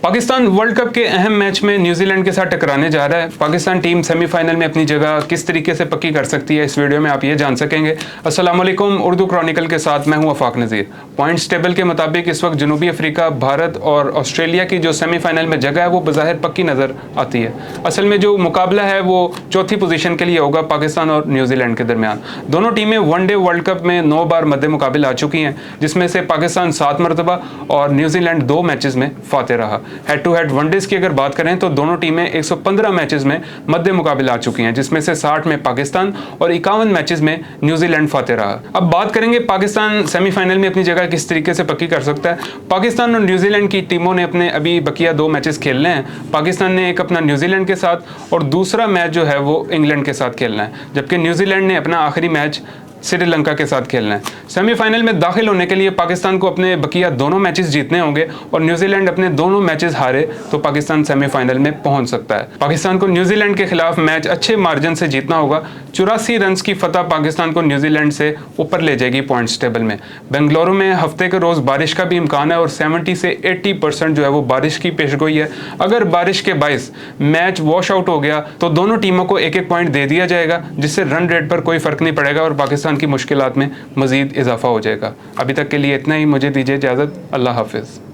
Pakistan world cup के अहम match में न्यूजीलैंड के साथ टकराने जा रहा है। पाकिस्तान टीम सेमीफाइनल में अपनी जगह किस तरीके से पक्की कर सकती है, इस वीडियो में आप ये जान सकेंगे। अस्सलाम वालेकुम, उर्दू क्रॉनिकल के साथ मैं हूं आफाक नज़ीर। पॉइंट्स टेबल के मुताबिक इस वक्त जनूबी अफ्रीका, भारत और ऑस्ट्रेलिया की जो सेमीफाइनल में जगह है वो बज़ाहिर पक्की नज़र आती है। असल में जो मुकाबला है वो चौथी पोजीशन के लिए होगा पाकिस्तान और न्यूजीलैंड के दरमियान। दोनों टीमें वनडे वर्ल्ड कप में 9 बार मद्दे मुकाबले आ चुकी हैं, जिसमें से पाकिस्तान 7 मरतबा और न्यूजीलैंड 2 मैचेस में फाते रहा। हेड टू हेड वनडेज की अगर बात करें तो दोनों टीमें 115 मैचेस में मद्दे मुकाबले आ चुकी हैं, जिसमें से 60 में पाकिस्तान और 51 मैचेस में न्यूजीलैंड फाते रहा। अब बात करेंगे पाकिस्तान सेमीफाइनल में अपनी जगह किस तरीके से पक्की कर सकता है। पाकिस्तान और न्यूजीलैंड की टीमों ने अपने अभी बकिया 2 मैचेस खेलने हैं। पाकिस्तान ने एक अपना न्यूजीलैंड के साथ और दूसरा मैच जो है वो इंग्लैंड के साथ खेलना है, जबकि न्यूजीलैंड ने अपना आखिरी मैच श्रीलंका के साथ खेलना है। सेमीफाइनल में दाखिल होने के लिए पाकिस्तान को अपने बकिया दोनों मैचेस जीतने होंगे और न्यूजीलैंड अपने दोनों मैचेस हारे तो पाकिस्तान सेमीफाइनल में पहुंच सकता है। पाकिस्तान को न्यूजीलैंड के खिलाफ मैच अच्छे मार्जिन से जीतना होगा। 84 रन की फतह पाकिस्तान को न्यूजीलैंड से ऊपर ले जाएगी पॉइंट्स टेबल में। बेंगलुरु में हफ्ते के रोज बारिश का भी इम्कान है और 70 से 80% जो है वो बारिश की पेशगोई है। अगर बारिश के बायस मैच वॉश आउट हो गया तो दोनों टीमों को एक एक पॉइंट दे दिया जाएगा, जिससे रन रेट पर कोई फर्क नहीं पड़ेगा और पाकिस्तान की मुश्किलात में मजीद इजाफा हो जाएगा। अभी तक के लिए इतना ही, मुझे दीजिए इजाज़त। अल्लाह हाफिज़।